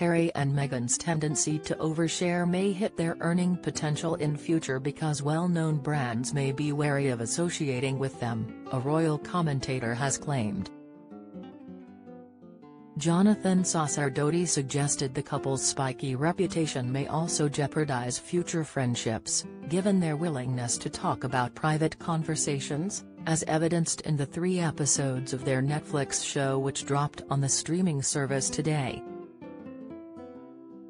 Harry and Meghan's tendency to overshare may hit their earning potential in future because well-known brands may be wary of associating with them, a royal commentator has claimed. Jonathan Sacerdoti suggested the couple's spiky reputation may also jeopardize future friendships, given their willingness to talk about private conversations, as evidenced in the 3 episodes of their Netflix show which dropped on the streaming service today.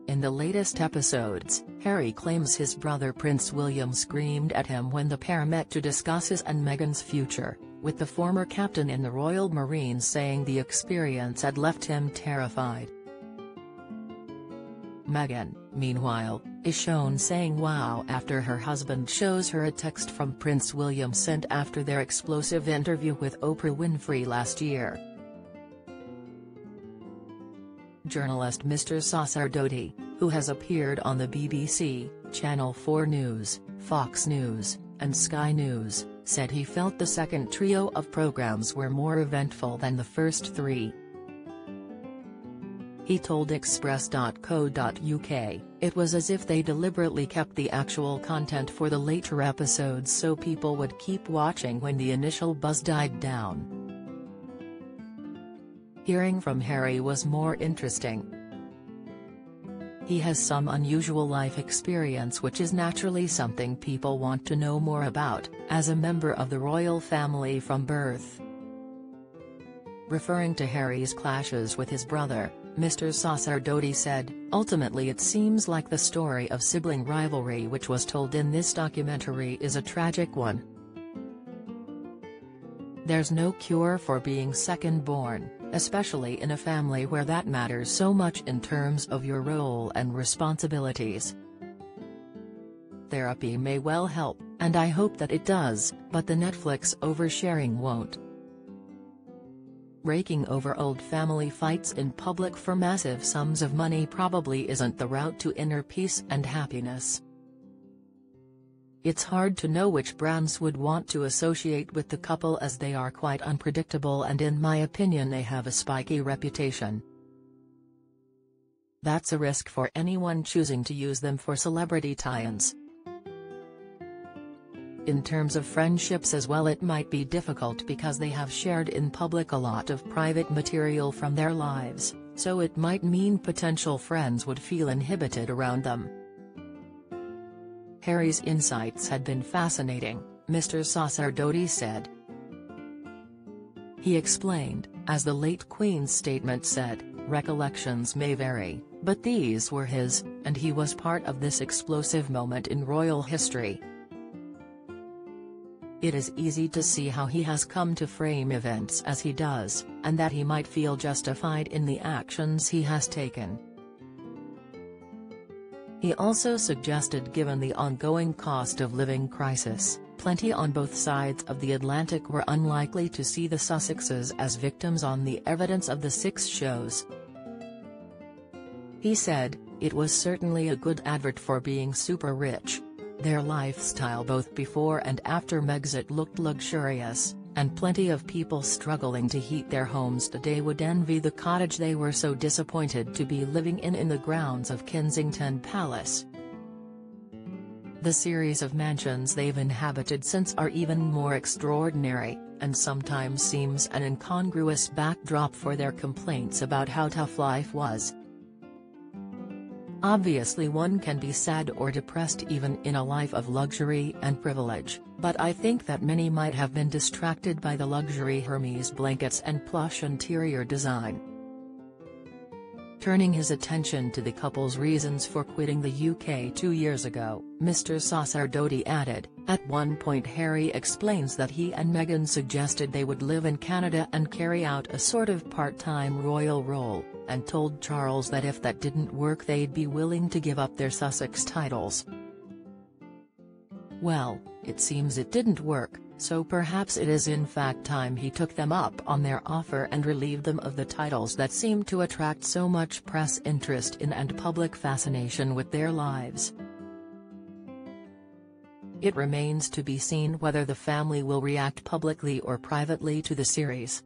In the latest episodes, Harry claims his brother Prince William screamed at him when the pair met to discuss his and Meghan's future, with the former captain in the Royal Marines saying the experience had left him terrified. Meghan, meanwhile, is shown saying wow after her husband shows her a text from Prince William sent after their explosive interview with Oprah Winfrey last year. Journalist Mr. Sacerdoti, who has appeared on the BBC, Channel 4 News, Fox News, and Sky News, said he felt the second trio of programs were more eventful than the first 3. He told Express.co.uk, "It was as if they deliberately kept the actual content for the later episodes so people would keep watching when the initial buzz died down. Hearing from Harry was more interesting. He has some unusual life experience which is naturally something people want to know more about, as a member of the royal family from birth." Referring to Harry's clashes with his brother, Mr. Sacerdoti said, "Ultimately it seems like the story of sibling rivalry which was told in this documentary is a tragic one. There's no cure for being second-born, especially in a family where that matters so much in terms of your role and responsibilities. Therapy may well help, and I hope that it does, but the Netflix oversharing won't. Raking over old family fights in public for massive sums of money probably isn't the route to inner peace and happiness. It's hard to know which brands would want to associate with the couple as they are quite unpredictable and in my opinion they have a spiky reputation. That's a risk for anyone choosing to use them for celebrity tie-ins. In terms of friendships as well, it might be difficult because they have shared in public a lot of private material from their lives, so it might mean potential friends would feel inhibited around them." Harry's insights had been fascinating, Mr. Sacerdoti said. He explained, as the late Queen's statement said, "Recollections may vary, but these were his, and he was part of this explosive moment in royal history. It is easy to see how he has come to frame events as he does, and that he might feel justified in the actions he has taken." He also suggested given the ongoing cost of living crisis, plenty on both sides of the Atlantic were unlikely to see the Sussexes as victims on the evidence of the 6 shows. He said, "It was certainly a good advert for being super rich. Their lifestyle both before and after Megxit looked luxurious, and plenty of people struggling to heat their homes today would envy the cottage they were so disappointed to be living in the grounds of Kensington Palace. The series of mansions they've inhabited since are even more extraordinary, and sometimes seems an incongruous backdrop for their complaints about how tough life was. Obviously one can be sad or depressed even in a life of luxury and privilege, but I think that many might have been distracted by the luxury Hermes blankets and plush interior design." Turning his attention to the couple's reasons for quitting the UK 2 years ago, Mr. Sacerdoti added, "At one point Harry explains that he and Meghan suggested they would live in Canada and carry out a sort of part-time royal role, and told Charles that if that didn't work they'd be willing to give up their Sussex titles. Well, it seems it didn't work, so perhaps it is in fact time he took them up on their offer and relieved them of the titles that seem to attract so much press interest in and public fascination with their lives. It remains to be seen whether the family will react publicly or privately to the series."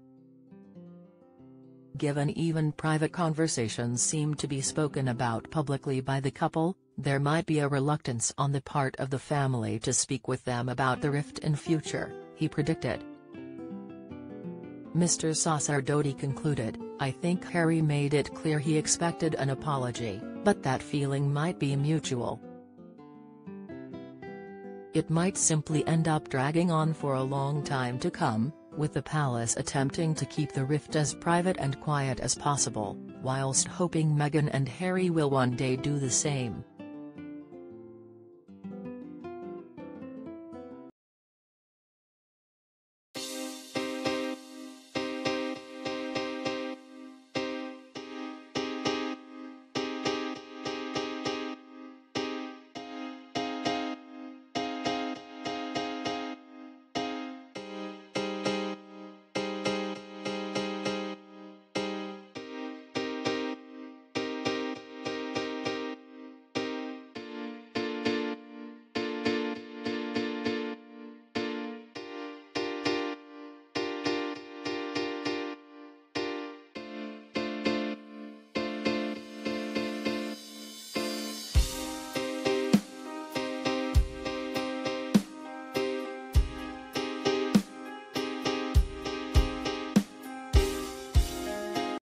Given even private conversations seem to be spoken about publicly by the couple, there might be a reluctance on the part of the family to speak with them about the rift in future, he predicted. Mr. Sacerdoti concluded, "I think Harry made it clear he expected an apology, but that feeling might be mutual. It might simply end up dragging on for a long time to come, with the palace attempting to keep the rift as private and quiet as possible, whilst hoping Meghan and Harry will one day do the same."